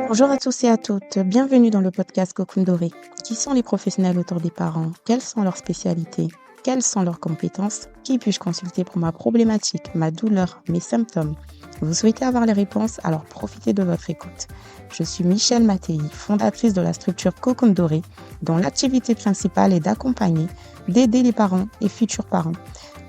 Bonjour à tous et à toutes, bienvenue dans le podcast Cocoon Doré. Qui sont les professionnels autour des parents? Quelles sont leurs spécialités? Quelles sont leurs compétences? Qui puis-je consulter pour ma problématique, ma douleur, mes symptômes? Vous souhaitez avoir les réponses? Alors profitez de votre écoute. Je suis Michèle Mattei, fondatrice de la structure Cocoon Doré, dont l'activité principale est d'accompagner, d'aider les parents et futurs parents.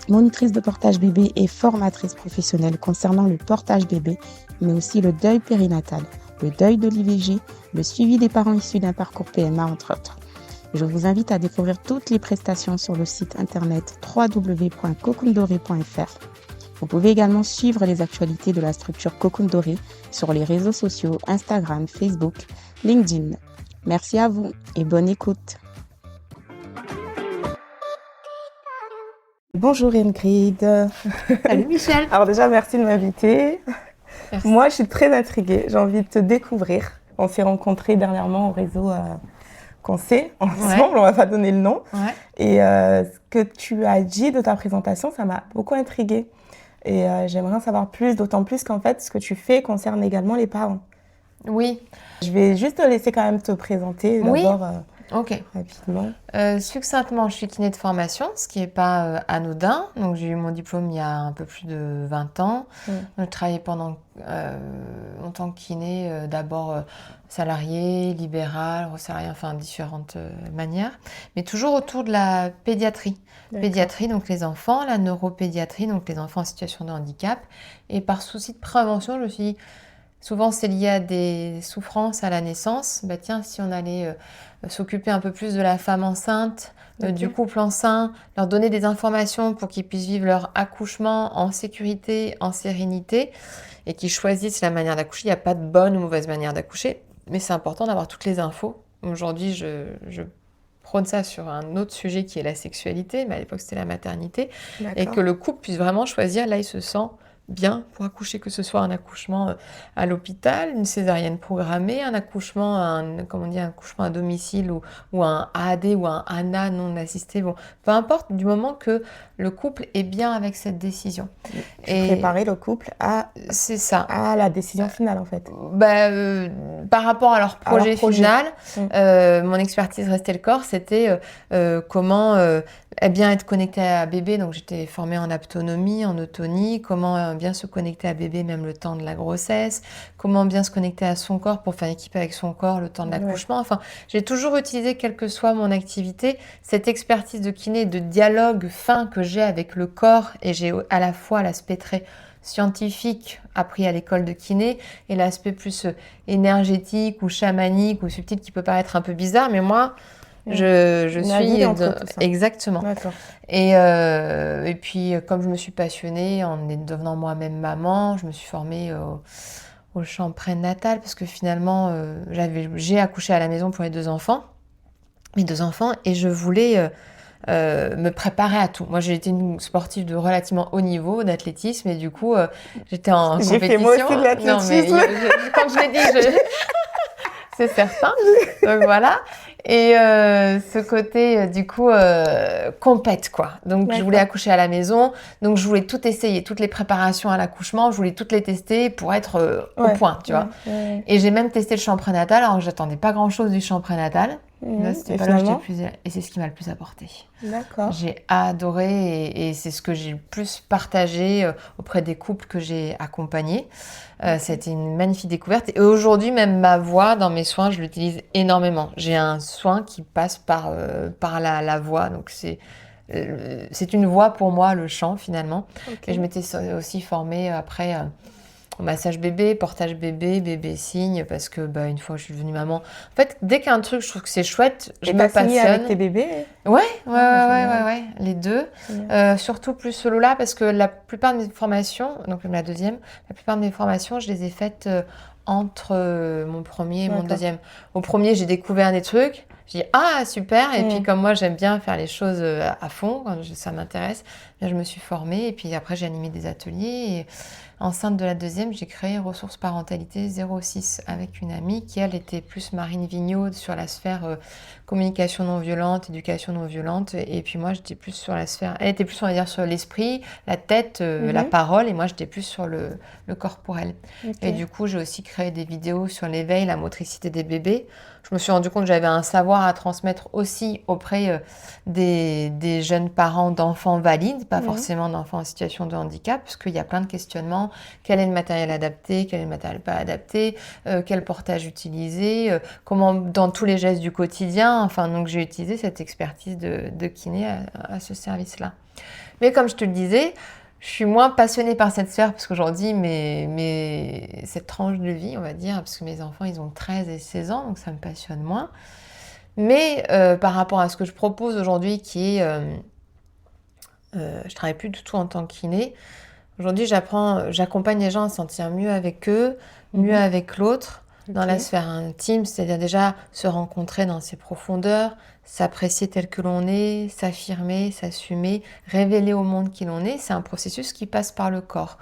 Monitrice de portage bébé et formatrice professionnelle concernant le portage bébé, mais aussi le deuil périnatal, le deuil de l'IVG, le suivi des parents issus d'un parcours PMA, entre autres. Je vous invite à découvrir toutes les prestations sur le site internet www.cocoondoré.fr. Vous pouvez également suivre les actualités de la structure Cocoon Doré sur les réseaux sociaux Instagram, Facebook, LinkedIn. Merci à vous et bonne écoute. Bonjour Ingrid. Salut Michèle. Alors déjà, merci de m'inviter. Merci. Moi, je suis très intriguée. J'ai envie de te découvrir. On s'est rencontrés dernièrement au réseau qu'on sait ensemble. On va pas donner le nom. Ouais. Et ce que tu as dit de ta présentation, ça m'a beaucoup intriguée. Et j'aimerais en savoir plus, d'autant plus qu'en fait, ce que tu fais concerne également les parents. Oui. Je vais juste te laisser quand même te présenter d'abord Ok. rapidement. Succinctement, je suis kiné de formation, ce qui n'est pas anodin. Donc, j'ai eu mon diplôme il y a un peu plus de 20 ans. Je travaillais pendant longtemps kiné, d'abord salarié, libéral, salarié, enfin différentes manières, mais toujours autour de la pédiatrie. D'accord. Pédiatrie, donc les enfants, la neuropédiatrie, donc les enfants en situation de handicap. Et par souci de prévention, je me suis dit, souvent c'est lié à des souffrances à la naissance, bah tiens, si on allait s'occuper un peu plus de la femme enceinte, du couple enceint, leur donner des informations pour qu'ils puissent vivre leur accouchement en sécurité, en sérénité, et qu'ils choisissent la manière d'accoucher. Il n'y a pas de bonne ou mauvaise manière d'accoucher, mais c'est important d'avoir toutes les infos. Aujourd'hui, je prône ça sur un autre sujet qui est la sexualité, mais à l'époque c'était la maternité, et que le couple puisse vraiment choisir, là il se sent bien pour accoucher, que ce soit un accouchement à l'hôpital, une césarienne programmée, un accouchement, un accouchement à domicile ou un AAD ou un ANA non assisté, bon, peu importe, du moment que le couple est bien avec cette décision. Et préparer le couple c'est ça. À la décision finale en fait. Par rapport à leur projet final, mon expertise restait le corps, c'était comment bien être connecté à bébé. Donc j'étais formée en autonomie, en autonie, comment bien se connecter à bébé même le temps de la grossesse, comment bien se connecter à son corps pour faire équipe avec son corps le temps de l'accouchement. Enfin, j'ai toujours utilisé, quelle que soit mon activité, cette expertise de kiné, de dialogue fin que j'ai avec le corps, et j'ai à la fois l'aspect très scientifique appris à l'école de kiné et l'aspect plus énergétique ou chamanique ou subtil qui peut paraître un peu bizarre, mais moi je suis exactement. D'accord. Et puis comme je me suis passionnée en devenant moi-même maman, je me suis formée au chant prénatal parce que finalement j'ai accouché à la maison pour mes deux enfants, et je voulais me préparer à tout. Moi, j'ai été une sportive de relativement haut niveau d'athlétisme, et du coup, j'étais en compétition. J'ai fait moi aussi de l'athlétisme. Non, mais quand je l'ai dit, c'est certain. Donc voilà. Et ce côté, du coup, compète, quoi. Donc, je voulais accoucher à la maison. Donc, je voulais tout essayer, toutes les préparations à l'accouchement. Je voulais toutes les tester pour être au point, tu vois. Et j'ai même testé le chant prénatal. Alors, j'attendais pas grand-chose du chant prénatal. Là, c'était pas là, et c'est ce qui m'a le plus apporté. D'accord. J'ai adoré, et c'est ce que j'ai le plus partagé auprès des couples que j'ai accompagnés. C'était une magnifique découverte. Et aujourd'hui, même ma voix dans mes soins, je l'utilise énormément. J'ai un soin qui passe par la voix. Donc, c'est une voix pour moi, le chant, finalement. Et je m'étais aussi formée après massage bébé, portage bébé, bébé signe, parce que une fois je suis devenue maman. En fait, dès qu'il y a un truc, je trouve que c'est chouette, je me passionne. Et t'as signé avec tes bébés? Ouais, les deux. Surtout plus solo là, parce que la plupart de mes formations, donc la deuxième, la plupart de mes formations, je les ai faites entre mon premier et mon D'accord. deuxième. Au premier, j'ai découvert des trucs. J'ai dit, ah, super. Et puis, comme moi, j'aime bien faire les choses à fond, quand ça m'intéresse, bien, je me suis formée. Et puis après, j'ai animé des ateliers. Et enceinte de la deuxième, j'ai créé Ressources Parentalité 06 avec une amie qui, elle, était plus Marine Vigneaud sur la sphère communication non violente, éducation non violente. Et puis moi, j'étais plus sur la sphère... Elle était plus, on va dire, sur l'esprit, la tête, la parole. Et moi, j'étais plus sur le corporel. Et du coup, j'ai aussi créé des vidéos sur l'éveil, la motricité des bébés. Je me suis rendu compte que j'avais un savoir à transmettre aussi auprès des jeunes parents d'enfants valides, pas forcément d'enfants en situation de handicap, parce qu'il y a plein de questionnements. Quel est le matériel adapté? Quel est le matériel pas adapté? Quel portage utiliser? Comment dans tous les gestes du quotidien? Enfin, donc j'ai utilisé cette expertise de kiné à ce service-là. Mais comme je te le disais, je suis moins passionnée par cette sphère parce qu'aujourd'hui, cette tranche de vie, on va dire, parce que mes enfants, ils ont 13 et 16 ans, donc ça me passionne moins. Mais par rapport à ce que je propose aujourd'hui, qui est... je travaille plus du tout en tant que kiné. Aujourd'hui, j'accompagne les gens à se sentir mieux avec eux, mieux avec l'autre, dans la sphère intime, c'est-à-dire déjà se rencontrer dans ses profondeurs, s'apprécier tel que l'on est, s'affirmer, s'assumer, révéler au monde qui l'on est. C'est un processus qui passe par le corps.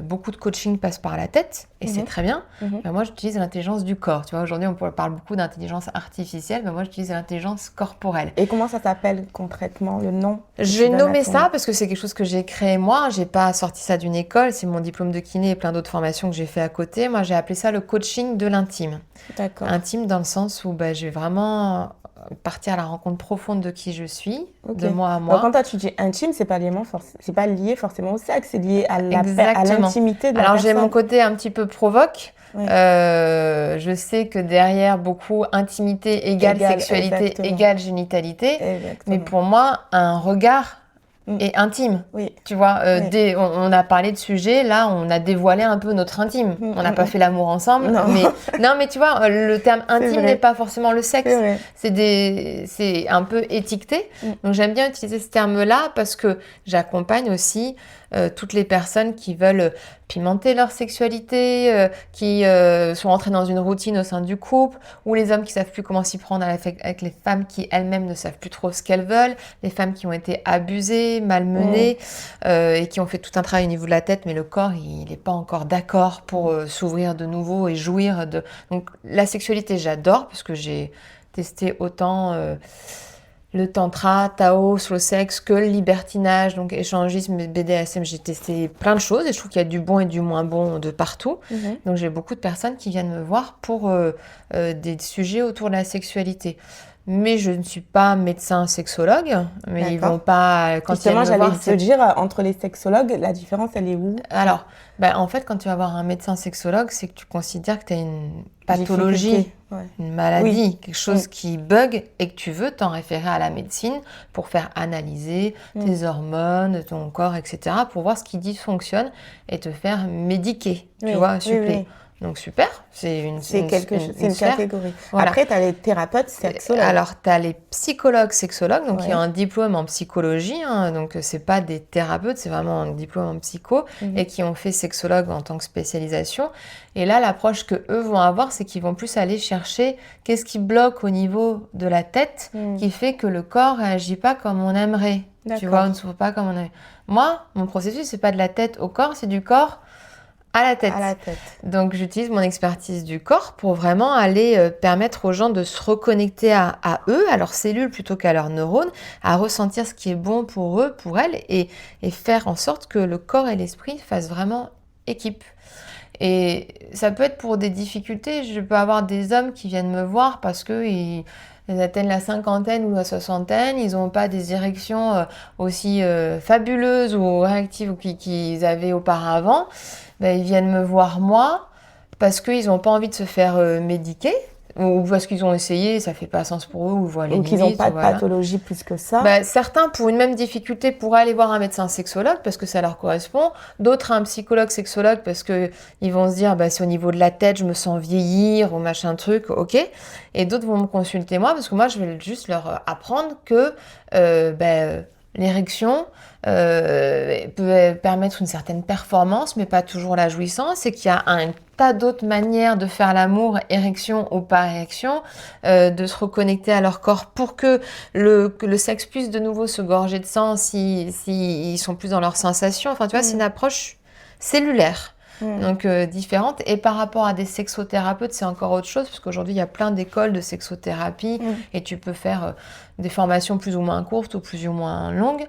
Beaucoup de coaching passe par la tête, et c'est très bien. Mais moi, j'utilise l'intelligence du corps. Tu vois, aujourd'hui, on parle beaucoup d'intelligence artificielle, mais moi, j'utilise l'intelligence corporelle. Et comment ça s'appelle concrètement, le nom? J'ai nommé ça parce que c'est quelque chose que j'ai créé moi. J'ai pas sorti ça d'une école. C'est mon diplôme de kiné et plein d'autres formations que j'ai fait à côté. Moi, j'ai appelé ça le coaching de l'intime. D'accord. Intime dans le sens où je vais vraiment partir à la rencontre profonde de qui je suis, de moi à moi. Donc, quand toi, tu dis intime, c'est pas lié forcément au sexe, c'est lié à l'intimité de la personne. Alors, j'ai mon côté un petit peu provoque. Je sais que derrière beaucoup, intimité égale sexualité égale génitalité. Mais pour moi, un regard est intime. Tu vois, on a parlé de sujets, là, on a dévoilé un peu notre intime. On n'a pas fait l'amour ensemble. Mais tu vois, le terme intime n'est pas forcément le sexe. C'est un peu étiqueté. Donc, j'aime bien utiliser ce terme-là parce que j'accompagne aussi toutes les personnes qui veulent pimenter leur sexualité, qui sont entrées dans une routine au sein du couple, ou les hommes qui savent plus comment s'y prendre avec les femmes qui elles-mêmes ne savent plus trop ce qu'elles veulent, les femmes qui ont été abusées, malmenées, et qui ont fait tout un travail au niveau de la tête, mais le corps, il n'est pas encore d'accord pour s'ouvrir de nouveau et jouir de... Donc la sexualité, j'adore, parce que j'ai testé autant... le tantra, Tao, slow sex, que le libertinage, donc échangisme, BDSM, j'ai testé plein de choses et je trouve qu'il y a du bon et du moins bon de partout. Donc j'ai beaucoup de personnes qui viennent me voir pour des sujets autour de la sexualité. Mais je ne suis pas médecin sexologue, mais ils vont pas... Justement, j'allais te dire, entre les sexologues, la différence, elle est où? Alors, en fait, quand tu vas voir un médecin sexologue, c'est que tu considères que tu as une pathologie, une maladie, quelque chose qui bug et que tu veux t'en référer à la médecine pour faire analyser tes hormones, ton corps, etc., pour voir ce qui dysfonctionne et te faire médiquer, tu vois, suppléer. Donc super, c'est une catégorie. Voilà. Après, tu as les thérapeutes sexologues. Alors, tu as les psychologues sexologues, donc qui ont un diplôme en psychologie, donc c'est pas des thérapeutes, c'est vraiment un diplôme en psycho, et qui ont fait sexologue en tant que spécialisation. Et là, l'approche que eux vont avoir, c'est qu'ils vont plus aller chercher qu'est-ce qui bloque au niveau de la tête, qui fait que le corps réagit pas comme on aimerait. Tu vois, on ne souffre pas comme on aimerait. Moi, mon processus, c'est pas de la tête au corps, c'est du corps à la tête. Donc, j'utilise mon expertise du corps pour vraiment aller permettre aux gens de se reconnecter à eux, à leurs cellules plutôt qu'à leurs neurones, à ressentir ce qui est bon pour eux, pour elles, et faire en sorte que le corps et l'esprit fassent vraiment équipe. Et ça peut être pour des difficultés. Je peux avoir des hommes qui viennent me voir parce qu'ils atteignent la cinquantaine ou la soixantaine, ils n'ont pas des érections aussi fabuleuses ou réactives qu'ils avaient auparavant. Ils viennent me voir moi parce qu'ils n'ont pas envie de se faire médiquer ou parce qu'ils ont essayé, ça ne fait pas sens pour eux ou voient les limites. Donc ils n'ont pas de pathologie plus que ça. Certains, pour une même difficulté, pourraient aller voir un médecin sexologue parce que ça leur correspond. D'autres, un psychologue sexologue parce qu'ils vont se dire c'est au niveau de la tête, je me sens vieillir ou machin truc, ok. Et d'autres vont me consulter moi parce que moi, je vais juste leur apprendre que l'érection peut permettre une certaine performance, mais pas toujours la jouissance, et qu'il y a un tas d'autres manières de faire l'amour, érection ou pas érection, de se reconnecter à leur corps pour que le sexe puisse de nouveau se gorger de sang si ils sont plus dans leurs sensations. Enfin, tu vois, c'est une approche cellulaire. Donc différente. Et par rapport à des sexothérapeutes, c'est encore autre chose, parce qu'aujourd'hui, il y a plein d'écoles de sexothérapie et tu peux faire des formations plus ou moins courtes ou plus ou moins longues.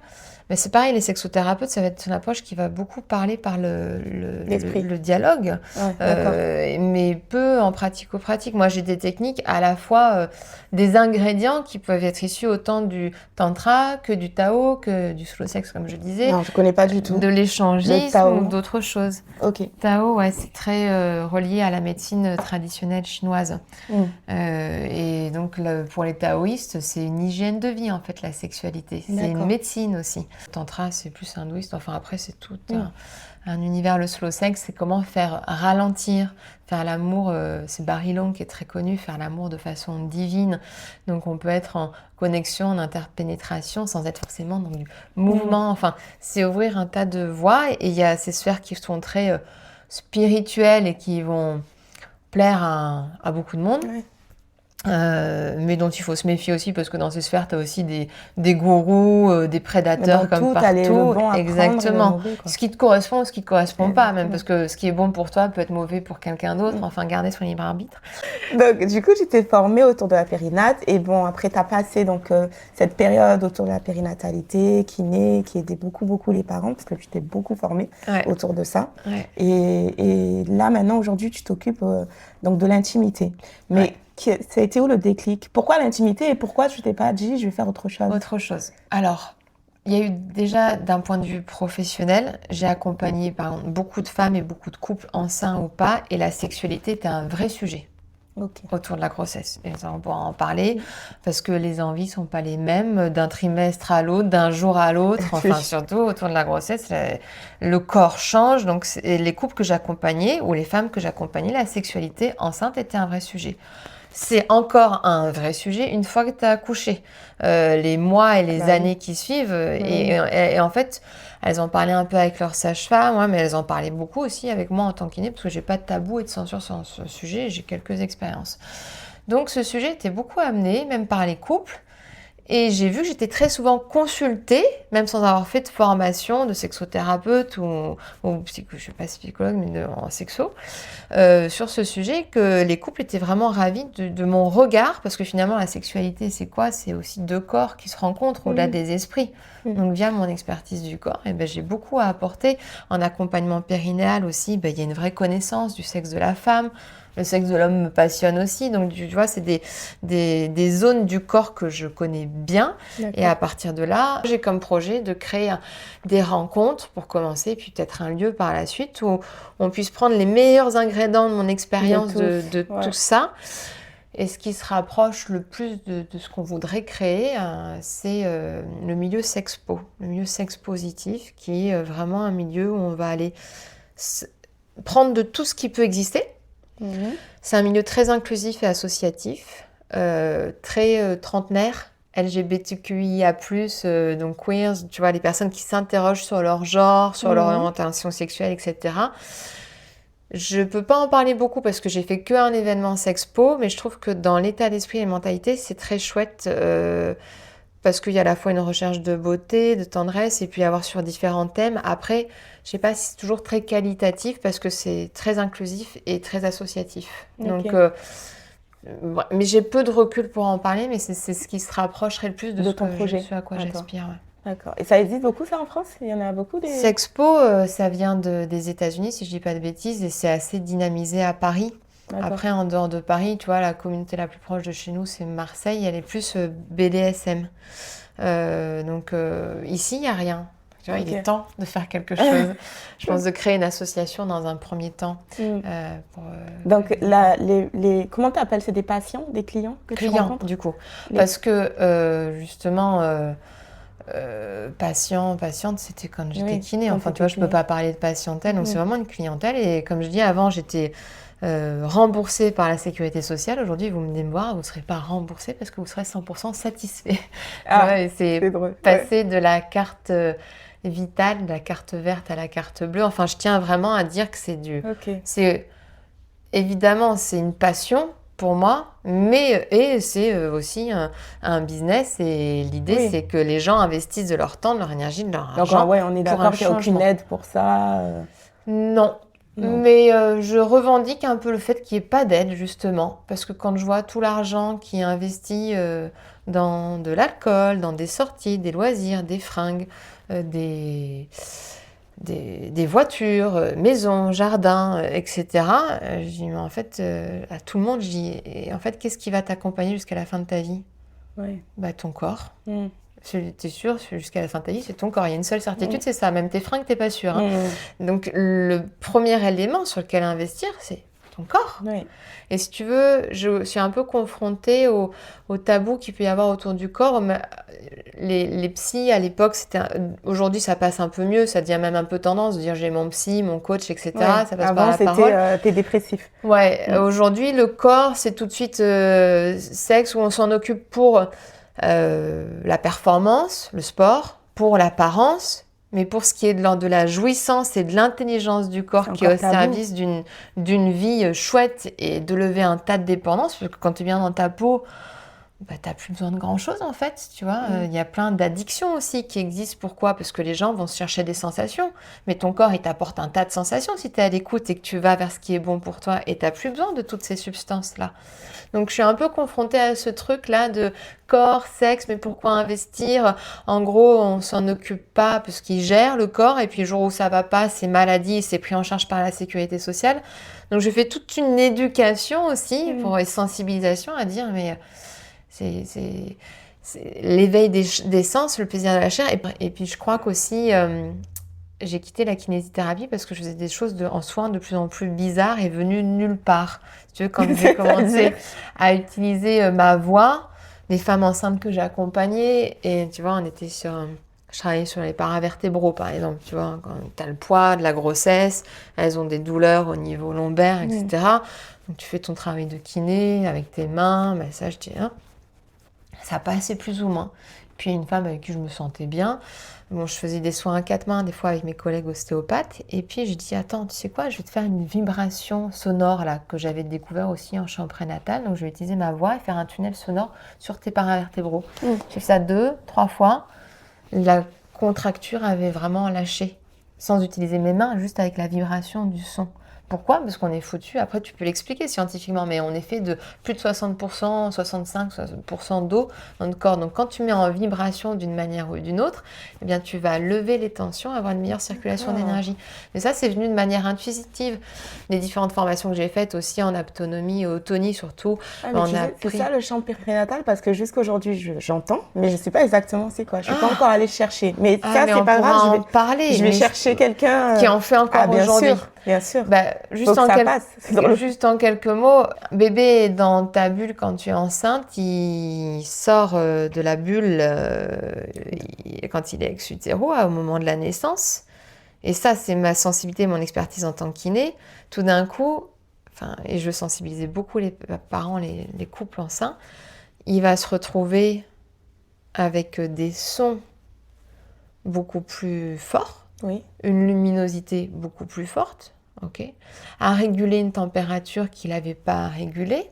Mais c'est pareil, les sexothérapeutes, ça va être une approche qui va beaucoup parler par le dialogue, mais peu en pratico-pratique. Moi, j'ai des techniques à la fois des ingrédients qui peuvent être issus autant du tantra que du tao, que du slow sex, comme je disais. Non, je connais pas du tout. De l'échangisme ou d'autres choses. Ok. Tao, ouais, c'est très relié à la médecine traditionnelle chinoise. Et donc, pour les taoïstes, c'est une hygiène de vie, en fait, la sexualité. C'est une médecine aussi. Le tantra, c'est plus hindouiste. Enfin, après, c'est tout un univers. Le slow sex, c'est comment faire ralentir, faire l'amour. C'est Barry Long qui est très connu, faire l'amour de façon divine. Donc, on peut être en connexion, en interpénétration, sans être forcément dans du mouvement. Enfin, c'est ouvrir un tas de voies. Et il y a ces sphères qui sont très spirituelles et qui vont plaire à beaucoup de monde. Mais dont il faut se méfier aussi, parce que dans ces sphères, tu as aussi des gourous, des prédateurs comme partout. Exactement. Mauvais, ce qui te correspond ou ce qui ne te correspond pas, même, parce que ce qui est bon pour toi peut être mauvais pour quelqu'un d'autre. Enfin, garder son libre arbitre. Donc, du coup, tu t'es formée autour de la périnate. Et bon, après, tu as passé cette période autour de la périnatalité, kiné, qui aidait beaucoup les parents, parce que tu t'es beaucoup formée autour de ça. Et là, maintenant, aujourd'hui, tu t'occupes donc de l'intimité. Mais ça a été où le déclic? Pourquoi l'intimité et pourquoi tu t'es pas dit je vais faire autre chose? Autre chose. Alors, il y a eu déjà, d'un point de vue professionnel, j'ai accompagné par exemple beaucoup de femmes et beaucoup de couples enceints ou pas, et la sexualité était un vrai sujet autour de la grossesse. Et ça, on pourra en parler, parce que les envies sont pas les mêmes d'un trimestre à l'autre, d'un jour à l'autre. Enfin, surtout autour de la grossesse, le corps change. Donc, les couples que j'accompagnais ou les femmes que j'accompagnais, la sexualité enceinte était un vrai sujet. C'est encore un vrai sujet une fois que tu as accouché. Les mois et les années qui suivent. Et en fait, elles en parlaient un peu avec leur sage-femme, mais elles en parlaient beaucoup aussi avec moi en tant qu'kiné, parce que j'ai pas de tabou et de censure sur ce sujet. J'ai quelques expériences. Donc, ce sujet était beaucoup amené, même par les couples. Et j'ai vu que j'étais très souvent consultée, même sans avoir fait de formation de sexothérapeute ou je ne suis pas psychologue, mais en sexo, sur ce sujet, que les couples étaient vraiment ravis de mon regard, parce que finalement, la sexualité, c'est quoi? C'est aussi deux corps qui se rencontrent au-delà des esprits. Donc, via mon expertise du corps, j'ai beaucoup à apporter. En accompagnement périnéal aussi, il y a une vraie connaissance du sexe de la femme. Le sexe de l'homme me passionne aussi. Donc, tu vois, c'est des zones du corps que je connais bien. Et à partir de là, j'ai comme projet de créer des rencontres pour commencer, puis peut-être un lieu par la suite où on puisse prendre les meilleurs ingrédients de mon expérience de tout ça. Et ce qui se rapproche le plus de ce qu'on voudrait créer, c'est le milieu sexpo, le milieu sex-positif, qui est vraiment un milieu où on va aller prendre de tout ce qui peut exister. C'est un milieu très inclusif et associatif, très trentenaire, LGBTQIA+, donc queers, tu vois, les personnes qui s'interrogent sur leur genre, sur leur orientation sexuelle, etc. Je peux pas en parler beaucoup parce que j'ai fait qu'un événement sexpo, mais je trouve que dans l'état d'esprit et la mentalité, c'est très chouette parce qu'il y a à la fois une recherche de beauté, de tendresse, et puis avoir sur différents thèmes. Après, je sais pas si c'est toujours très qualitatif parce que c'est très inclusif et très associatif. Donc, mais j'ai peu de recul pour en parler, mais c'est ce qui se rapprocherait le plus de ton projet. Ce à quoi j'aspire. D'accord. Et ça existe beaucoup, ça, en France? Il y en a beaucoup des... Sexpo, ça vient des États-Unis, si je dis pas de bêtises, et c'est assez dynamisé à Paris. Après, en dehors de Paris, tu vois, la communauté la plus proche de chez nous, c'est Marseille. Elle est plus BDSM. Donc, ici, il n'y a rien. Tu vois, il est temps de faire quelque chose. Je pense de créer une association dans un premier temps. Donc, comment tu appelles? C'est des patients, des clients que tu rencontres? Du coup. Parce que, justement... patiente, c'était quand j'étais kiné. Enfin, tu vois, je peux pas parler de patientèle. Donc, c'est vraiment une clientèle. Et comme je dis, avant, j'étais remboursée par la sécurité sociale. Aujourd'hui, vous venez me voir, vous ne serez pas remboursé parce que vous serez 100% satisfait. Ah, c'est drôle. Passer de la carte vitale, de la carte verte à la carte bleue. Enfin, je tiens vraiment à dire que évidemment, c'est une passion pour moi, et c'est aussi un business. Et l'idée, c'est que les gens investissent de leur temps, de leur énergie, de leur argent. Donc, on est d'accord qu'il n'y a aucune aide pour ça. Non. Mais je revendique un peu le fait qu'il n'y ait pas d'aide, justement. Parce que quand je vois tout l'argent qui est investi dans de l'alcool, dans des sorties, des loisirs, des fringues, des voitures, maisons, jardins, etc. Je dis, mais en fait, à tout le monde, je dis, et en fait, qu'est-ce qui va t'accompagner jusqu'à la fin de ta vie ? Ton corps. T'es sûr, jusqu'à la fin de ta vie, c'est ton corps. Il y a une seule certitude, c'est ça. Même tes fringues, t'es pas sûr. Donc, le premier élément sur lequel investir, c'est ton corps. Et si tu veux, je suis un peu confrontée au tabou qu'il peut y avoir autour du corps. Les psys, à l'époque, aujourd'hui, ça passe un peu mieux. Ça devient même un peu tendance de dire j'ai mon psy, mon coach, etc. Ça passe par la parole. Avant, c'était t'es dépressif. Aujourd'hui, le corps, c'est tout de suite sexe où on s'en occupe pour la performance, le sport, pour l'apparence, mais pour ce qui est de la jouissance et de l'intelligence du corps qui est au service d'une vie chouette et de lever un tas de dépendances, parce que quand tu es bien dans ta peau, t'as plus besoin de grand-chose en fait, tu vois. Il y a plein d'addictions aussi qui existent. Pourquoi ? Parce que les gens vont se chercher des sensations, mais ton corps, il t'apporte un tas de sensations si tu es à l'écoute et que tu vas vers ce qui est bon pour toi et tu n'as plus besoin de toutes ces substances-là. Donc, je suis un peu confrontée à ce truc-là de corps, sexe, mais pourquoi investir ? En gros, on s'en occupe pas parce qu'ils gèrent le corps et puis le jour où ça va pas, c'est maladie, c'est pris en charge par la sécurité sociale. Donc, je fais toute une éducation aussi pour une sensibilisation à dire, mais... C'est l'éveil des sens, le plaisir de la chair. Et puis, je crois qu'aussi, j'ai quitté la kinésithérapie parce que je faisais des choses en soins de plus en plus bizarres et venues nulle part. Si tu veux, quand j'ai commencé à utiliser ma voix, les femmes enceintes que j'ai accompagnées, et tu vois, je travaillais sur les paravertébraux, par exemple. Tu vois, quand tu as le poids de la grossesse, elles ont des douleurs au niveau lombaire, etc. Donc, tu fais ton travail de kiné avec tes mains, massage, ça passait plus ou moins. Puis une femme avec qui je me sentais bien. Bon, je faisais des soins à 4 mains, des fois avec mes collègues ostéopathes. Et puis je dis, attends, tu sais quoi, je vais te faire une vibration sonore là, que j'avais découvert aussi en chant prénatal. Donc je vais utiliser ma voix et faire un tunnel sonore sur tes paravertébraux. J'ai fait ça 2, 3 fois. La contracture avait vraiment lâché, sans utiliser mes mains, juste avec la vibration du son. Pourquoi ? Parce qu'on est foutu, après tu peux l'expliquer scientifiquement, mais on est fait de plus de 60%, 65% d'eau dans notre corps. Donc quand tu mets en vibration d'une manière ou d'une autre, eh bien tu vas lever les tensions, avoir une meilleure circulation d'énergie. Mais ça, c'est venu de manière intuitive. Les différentes formations que j'ai faites aussi en autonomie et autonie surtout. C'est ça le chant prénatal, parce que jusqu'aujourd'hui j'entends, mais je ne sais pas exactement c'est quoi. Je ne suis pas encore allée chercher. Mais ça, c'est pas grave. Je vais chercher quelqu'un qui en fait encore aujourd'hui. Bien sûr. Juste en quelques mots, bébé est dans ta bulle quand tu es enceinte, il sort de la bulle quand il est ex-utéro au moment de la naissance. Et ça, c'est ma sensibilité, mon expertise en tant que kiné. Tout d'un coup, et je sensibilisais beaucoup les parents, les couples enceints, il va se retrouver avec des sons beaucoup plus forts, une luminosité beaucoup plus forte, à réguler une température qu'il n'avait pas à réguler.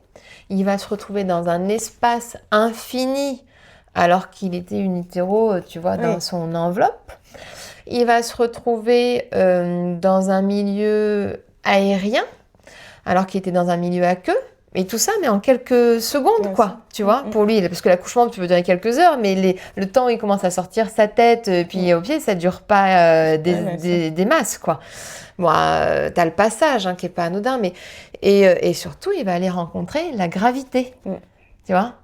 Il va se retrouver dans un espace infini alors qu'il était unitéro, tu vois, dans son enveloppe. Il va se retrouver dans un milieu aérien alors qu'il était dans un milieu à queue. Et tout ça, mais en quelques secondes, tu vois, pour lui. Parce que l'accouchement, tu peux durer quelques heures, mais le temps, il commence à sortir sa tête, puis au pied, ça ne dure pas des masses, quoi. Bon, t'as le passage, qui n'est pas anodin, mais... Et surtout, il va aller rencontrer la gravité, tu vois.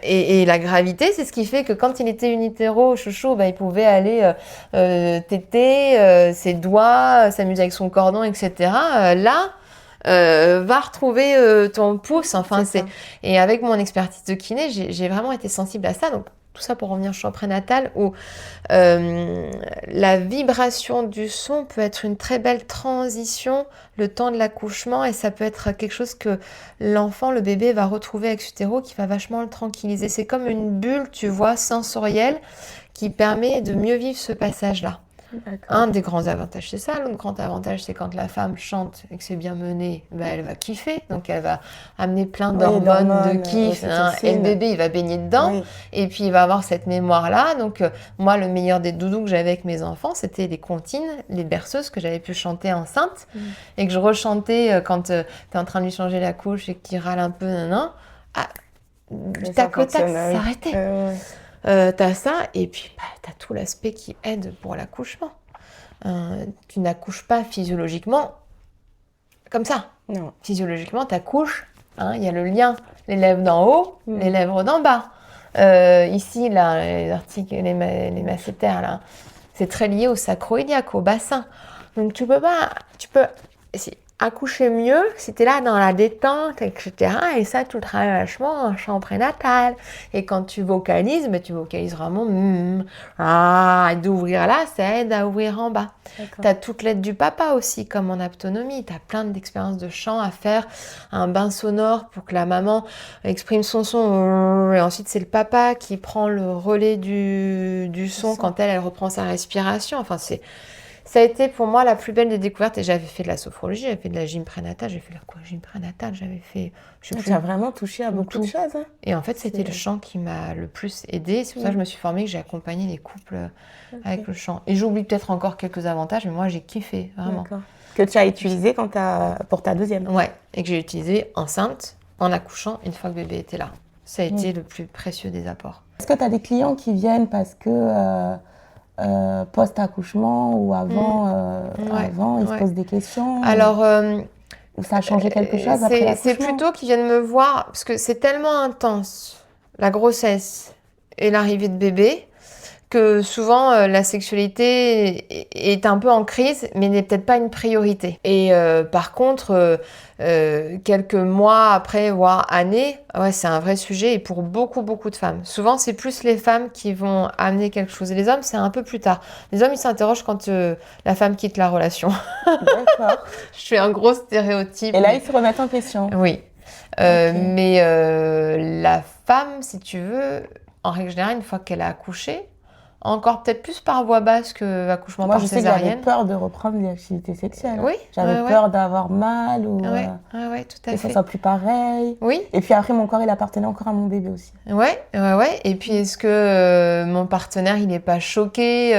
Et la gravité, c'est ce qui fait que quand il était unitéro, chouchou, il pouvait aller téter ses doigts, s'amuser avec son cordon, etc. Va retrouver ton pouce. Et avec mon expertise de kiné, j'ai vraiment été sensible à ça. Donc, tout ça pour revenir au chant prénatal où la vibration du son peut être une très belle transition le temps de l'accouchement, et ça peut être quelque chose que l'enfant, le bébé, va retrouver ex-utéro qui va vachement le tranquilliser. C'est comme une bulle, tu vois, sensorielle qui permet de mieux vivre ce passage-là. Un des grands avantages, c'est ça. L'autre grand avantage, c'est quand la femme chante et que c'est bien mené, elle va kiffer. Donc, elle va amener plein d'hormones, de kiff. Et le bébé, il va baigner dedans. Oui. Et puis, il va avoir cette mémoire-là. Donc, moi, le meilleur des doudous que j'avais avec mes enfants, c'était les comptines, les berceuses que j'avais pu chanter enceinte. Et que je rechantais quand tu es en train de lui changer la couche et qu'il râle un peu. Du tac au tac, ça s'arrêtait. T'as ça, et puis t'as tout l'aspect qui aide pour l'accouchement. Tu n'accouches pas physiologiquement comme ça. Non. Physiologiquement, t'accouches, il y a le lien, les lèvres d'en haut, les lèvres d'en bas. Ici, là, les articles, les masséters, là, c'est très lié au sacro-iliaque, au bassin. Donc tu peux accoucher mieux si tu es là dans la détente, etc. Et ça, tu le travailles vachement en chant prénatal. Et quand tu vocalises, tu vocalises vraiment et d'ouvrir là, ça aide à ouvrir en bas. Tu as toute l'aide du papa aussi, comme en autonomie. Tu as plein d'expériences de chant à faire, un bain sonore pour que la maman exprime son son. Et ensuite, c'est le papa qui prend le relais du son quand elle reprend sa respiration. Enfin, ça a été pour moi la plus belle des découvertes. Et j'avais fait de la sophrologie, j'avais fait de la gym prénatale, j'avais fait la gym prénatale, j'avais fait... Tu as vraiment touché à beaucoup de choses. Hein. Et en fait, c'était le chant qui m'a le plus aidée. C'est pour ça que je me suis formée, que j'ai accompagné les couples avec le chant. Et j'oublie peut-être encore quelques avantages, mais moi, j'ai kiffé, vraiment. D'accord. Que tu as utilisé pour ta deuxième. Ouais, et que j'ai utilisé enceinte, en accouchant, une fois que bébé était là. Ça a été le plus précieux des apports. Est-ce que tu as des clients qui viennent parce que... post-accouchement ou avant, ils se posent des questions? Alors, ou ça a changé quelque chose après l'accouchement? C'est plutôt qu'ils viennent me voir, parce que c'est tellement intense, la grossesse et l'arrivée de bébé, que souvent la sexualité est un peu en crise, mais n'est peut-être pas une priorité. Et par contre, quelques mois après, voire années, c'est un vrai sujet, et pour beaucoup de femmes. Souvent, c'est plus les femmes qui vont amener quelque chose, et les hommes, c'est un peu plus tard. Les hommes, ils s'interrogent quand la femme quitte la relation. D'accord. Je fais un gros stéréotype. Et là, ils se remettent en question. Oui. Mais la femme, si tu veux, en règle générale, une fois qu'elle a accouché, encore peut-être plus par voie basse que accouchement par césarienne. Moi, je sais que j'avais peur de reprendre l'activité sexuelle. Oui. J'avais peur d'avoir mal ou tout à fait. Que ça soit plus pareil. Oui. Et puis après, mon corps, il appartenait encore à mon bébé aussi. Ouais. Et puis, est-ce que mon partenaire, il n'est pas choqué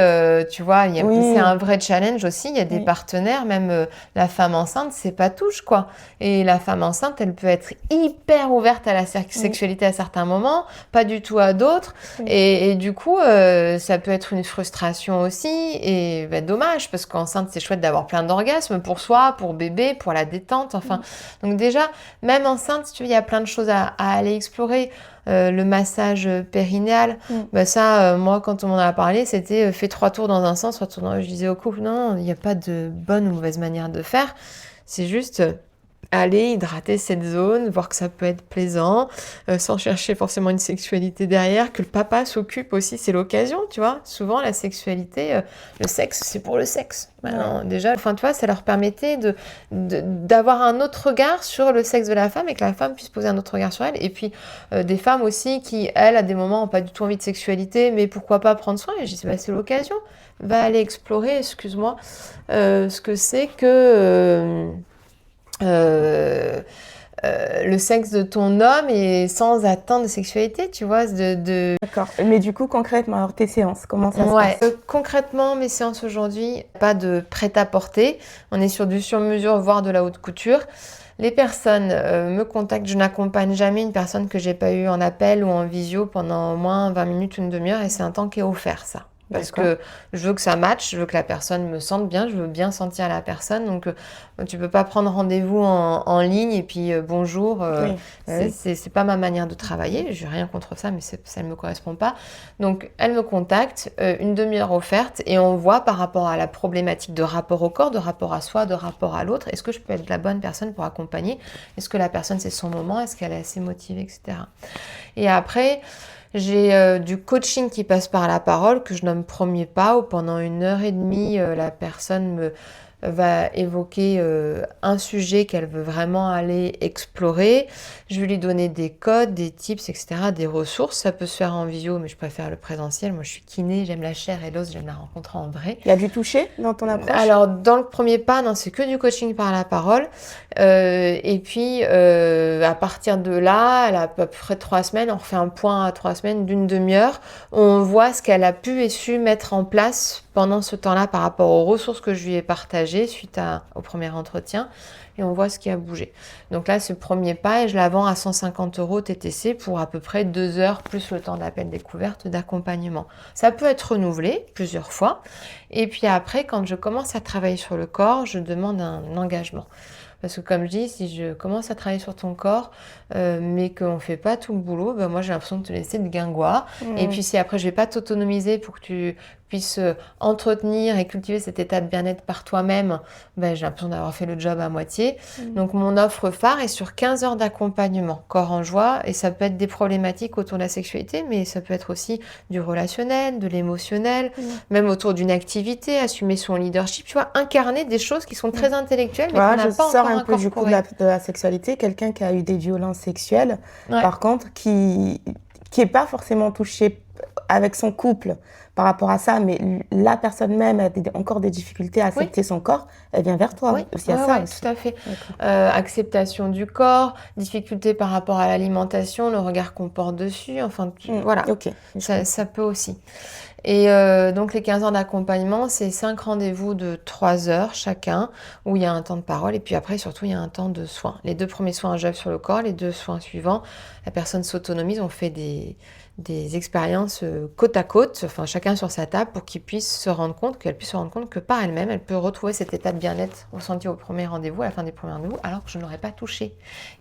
tu vois, c'est un vrai challenge aussi. Il y a des partenaires, même la femme enceinte, c'est pas touche, quoi. Et la femme enceinte, elle peut être hyper ouverte à la sexualité à certains moments, pas du tout à d'autres. Et du coup, ça peut être une frustration aussi, et dommage, parce qu'enceinte, c'est chouette d'avoir plein d'orgasmes pour soi, pour bébé, pour la détente, enfin. Donc déjà, même enceinte, si tu veux, il y a plein de choses à aller explorer. Le massage périnéal, moi, quand on m'en a parlé, c'était fais 3 tours dans un sens, 3 tours dans l'autre. Je disais au couple, non, il n'y a pas de bonne ou mauvaise manière de faire, c'est juste... aller hydrater cette zone, voir que ça peut être plaisant, sans chercher forcément une sexualité derrière, que le papa s'occupe aussi, c'est l'occasion, tu vois. Souvent, la sexualité, le sexe, c'est pour le sexe. Maintenant, déjà, tu vois, ça leur permettait d'avoir un autre regard sur le sexe de la femme et que la femme puisse poser un autre regard sur elle. Et puis, des femmes aussi qui, elles, à des moments, n'ont pas du tout envie de sexualité, mais pourquoi pas prendre soin? Et je dis, c'est l'occasion. Va aller explorer, excuse-moi, ce que c'est que... le sexe de ton homme et sans atteinte de sexualité, tu vois. D'accord. Mais du coup, concrètement, alors tes séances, comment ça se passe? Concrètement, mes séances aujourd'hui, pas de prêt-à-porter. On est sur du sur-mesure, voire de la haute couture. Les personnes me contactent. Je n'accompagne jamais une personne que j'ai pas eue en appel ou en visio pendant au moins 20 minutes ou une demi-heure, et c'est un temps qui est offert, ça. Parce que je veux que ça matche, je veux que la personne me sente bien, je veux bien sentir la personne. Donc, tu peux pas prendre rendez-vous en ligne et puis bonjour. C'est pas ma manière de travailler. Je n'ai rien contre ça, mais ça ne me correspond pas. Donc, elle me contacte, une demi-heure offerte, et on voit par rapport à la problématique de rapport au corps, de rapport à soi, de rapport à l'autre, est-ce que je peux être la bonne personne pour accompagner? Est-ce que la personne, c'est son moment? Est-ce qu'elle est assez motivée, etc. Et après... j'ai du coaching qui passe par la parole, que je nomme premier pas, où pendant 1h30, la personne va évoquer un sujet qu'elle veut vraiment aller explorer. Je vais lui donner des codes, des tips, etc., des ressources. Ça peut se faire en visio, mais je préfère le présentiel. Moi, je suis kiné, j'aime la chair et l'os, j'aime la rencontrer en vrai. Il y a du toucher dans ton approche? Alors, dans le premier pas, non, c'est que du coaching par la parole. Et puis, à partir de là, elle a à peu près 3 semaines, on refait un point à 3 semaines d'une demi-heure. On voit ce qu'elle a pu et su mettre en place pendant ce temps-là par rapport aux ressources que je lui ai partagées suite au premier entretien. Et on voit ce qui a bougé. Donc là, c'est le premier pas et je la vends à 150 € TTC pour à peu près 2 heures plus le temps d'appel découverte d'accompagnement. Ça peut être renouvelé plusieurs fois. Et puis après, quand je commence à travailler sur le corps, je demande un engagement. Parce que comme je dis, si je commence à travailler sur ton corps, mais qu'on ne fait pas tout le boulot, ben moi j'ai l'impression de te laisser de guingois. Et puis si après je ne vais pas t'autonomiser pour que tu puisses entretenir et cultiver cet état de bien-être par toi-même, ben, j'ai l'impression d'avoir fait le job à moitié. Donc mon offre phare est sur 15 heures d'accompagnement, corps en joie, et ça peut être des problématiques autour de la sexualité, mais ça peut être aussi du relationnel, de l'émotionnel, même autour d'une activité, assumer son leadership, tu vois, incarner des choses qui sont très intellectuelles, mais qu'on n'a pas encore un peu du coup de la sexualité, quelqu'un qui a eu des violences sexuelles, par contre, qui est pas forcément touché avec son couple par rapport à ça, mais la personne même a encore des difficultés à accepter son corps, elle vient vers toi. Oui, aussi ça aussi. Tout à fait. Acceptation du corps, difficulté par rapport à l'alimentation, le regard qu'on porte dessus, enfin voilà, ça peut aussi. Et donc les 15 heures d'accompagnement, c'est 5 rendez-vous de 3 heures chacun, où il y a un temps de parole, et puis après surtout il y a un temps de soins. Les 2 premiers soins j'œuvre sur le corps, les 2 soins suivants, la personne s'autonomise, on fait des expériences côte à côte, enfin chacun sur sa table, pour qu'elle puisse se rendre compte que par elle-même, elle peut retrouver cet état de bien-être ressenti au premier rendez-vous, à la fin des premiers rendez-vous, alors que je ne l'aurais pas touché.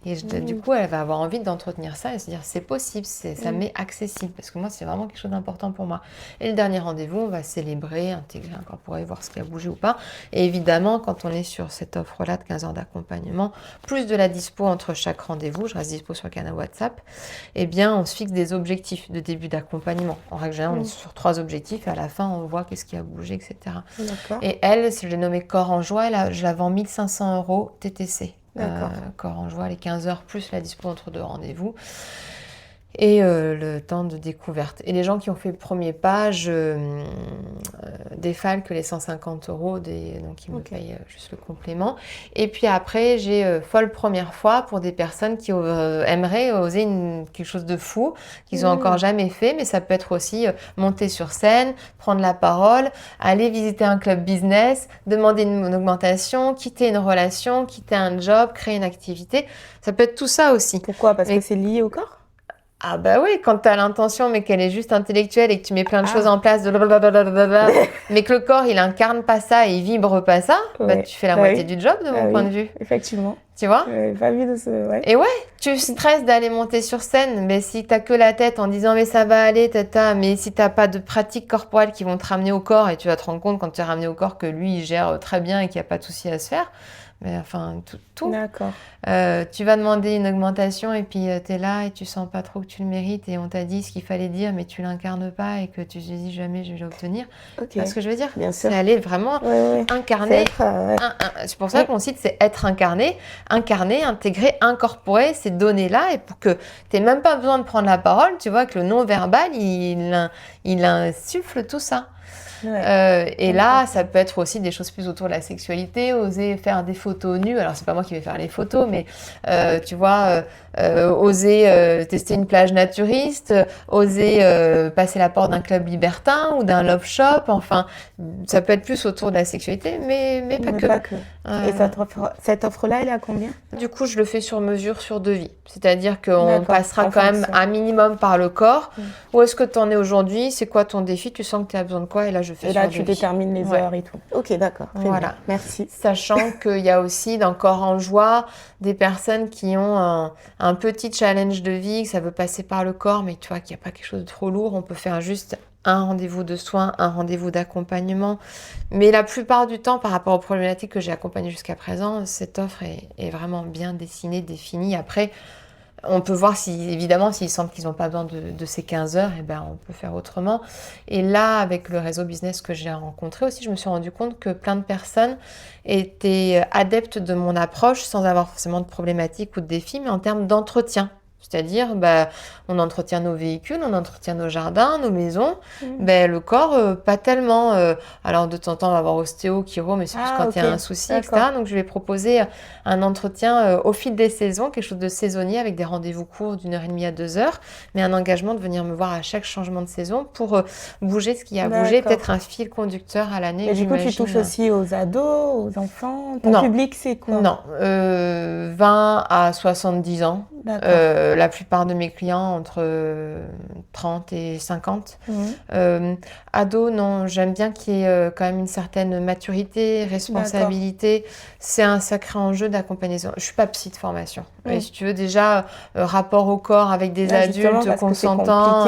Et du coup, elle va avoir envie d'entretenir ça et se dire c'est possible, ça m'est accessible, parce que moi, c'est vraiment quelque chose d'important pour moi. Et le dernier rendez-vous, on va célébrer, intégrer, incorporer, voir ce qui a bougé ou pas. Et évidemment, quand on est sur cette offre-là de 15 heures d'accompagnement, plus de la dispo entre chaque rendez-vous, je reste dispo sur le canal WhatsApp, eh bien, on se fixe des objectifs de début d'accompagnement. En règle générale, on est sur 3 objectifs et à la fin, on voit qu'est-ce qui a bougé, etc. Et elle, si je l'ai nommée Corps en joie, je la vends 1500 € TTC. Corps en joie, les 15 heures plus la dispo entre 2 rendez-vous. Et le temps de découverte. Et les gens qui ont fait le premier pas, je défalque les 150 €, donc ils me payent juste le complément. Et puis après, j'ai folle première fois pour des personnes qui aimeraient oser quelque chose de fou, qu'ils n'ont encore jamais fait, mais ça peut être aussi monter sur scène, prendre la parole, aller visiter un club business, demander une augmentation, quitter une relation, quitter un job, créer une activité. Ça peut être tout ça aussi. Pourquoi ? Parce que c'est lié au corps ? Ah bah oui, quand tu as l'intention mais qu'elle est juste intellectuelle et que tu mets plein de choses en place, mais que le corps il incarne pas ça et il vibre pas ça, bah, tu fais la moitié du job de mon point de vue. Effectivement. Tu vois ? Pas vu de ce... Et tu stresses d'aller monter sur scène, mais si t'as que la tête en disant mais ça va aller, mais si t'as pas de pratiques corporelles qui vont te ramener au corps, et tu vas te rendre compte quand tu es ramené au corps que lui il gère très bien et qu'il n'y a pas de souci à se faire. Mais enfin, tout. D'accord. Tu vas demander une augmentation et puis tu es là et tu sens pas trop que tu le mérites et on t'a dit ce qu'il fallait dire mais tu l'incarnes pas et que tu te dis jamais je vais l'obtenir. Tu vois ce que je veux dire ? Bien sûr. C'est aller vraiment incarner. C'est pour ça qu'on cite c'est être incarné, intégrer, incorporer ces données-là et pour que tu n'aies même pas besoin de prendre la parole, tu vois que le non-verbal il insuffle tout ça. Et là, ça peut être aussi des choses plus autour de la sexualité, oser faire des photos nues. Alors, c'est pas moi qui vais faire les photos, mais tu vois, oser tester une plage naturiste, oser passer la porte d'un club libertin ou d'un love shop. Enfin, ça peut être plus autour de la sexualité, mais pas que. Et cette offre-là, elle est à combien ? Du coup, je le fais sur mesure, sur devis. C'est-à-dire qu'on passera quand même un minimum par le corps. Où est-ce que tu en es aujourd'hui ? C'est quoi ton défi ? Tu sens que tu as besoin de quoi ? Et là, je fais sur devis. Et là, tu détermines les heures et tout. Ok, d'accord. Voilà. Bien. Merci. Sachant qu'il y a aussi dans Corps en joie des personnes qui ont un petit challenge de vie, que ça veut passer par le corps, mais tu vois qu'il n'y a pas quelque chose de trop lourd. On peut faire juste un rendez-vous de soins, un rendez-vous d'accompagnement. Mais la plupart du temps, par rapport aux problématiques que j'ai accompagnées jusqu'à présent, cette offre est vraiment bien dessinée, définie. Après, On peut voir évidemment, s'ils sentent qu'ils n'ont pas besoin de ces 15 heures, on peut faire autrement. Et là, avec le réseau business que j'ai rencontré aussi, je me suis rendu compte que plein de personnes étaient adeptes de mon approche sans avoir forcément de problématiques ou de défis, mais en termes d'entretien. C'est-à-dire, on entretient nos véhicules, on entretient nos jardins, nos maisons. Le corps, pas tellement. Alors, de temps en temps, on va avoir ostéo, chiro, mais c'est plus quand il y a un souci, etc. Donc, je vais proposer un entretien au fil des saisons, quelque chose de saisonnier avec des rendez-vous courts d'1h30 à 2h, mais un engagement de venir me voir à chaque changement de saison pour bouger ce qui a bougé, peut-être un fil conducteur à l'année. Et du coup, tu touches aussi aux ados, aux enfants? Ton public, c'est quoi? Non, 20 à 70 ans. La plupart de mes clients entre 30 et 50. Ados, non, j'aime bien qu'il y ait quand même une certaine maturité, responsabilité. C'est un sacré enjeu d'accompagner. Je suis pas psy de formation. Et si tu veux, déjà, rapport au corps avec des adultes consentants,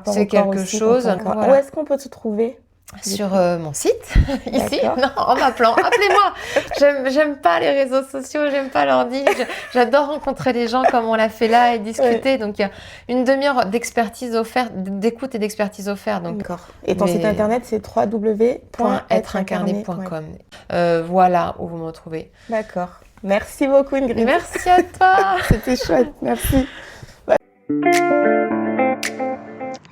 c'est quelque chose. Où est-ce qu'on peut te trouver? Sur mon site, ici, non, en m'appelant. Appelez-moi. J'aime pas les réseaux sociaux, j'aime pas l'ordi. J'adore rencontrer les gens comme on l'a fait là et discuter. Donc, il y a une demi-heure d'expertise offerte, d'écoute et d'expertise offerte. D'accord. Et ton site internet, c'est www.êtreincarné.com. Voilà où vous me retrouvez. D'accord. Merci beaucoup, Ingrid. Merci à toi. C'était chouette. Merci.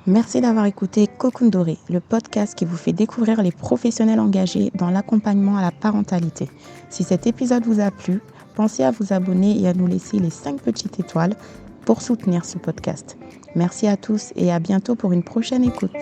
Merci d'avoir écouté Cocoon Doré, le podcast qui vous fait découvrir les professionnels engagés dans l'accompagnement à la parentalité. Si cet épisode vous a plu, pensez à vous abonner et à nous laisser les 5 petites étoiles pour soutenir ce podcast. Merci à tous et à bientôt pour une prochaine écoute.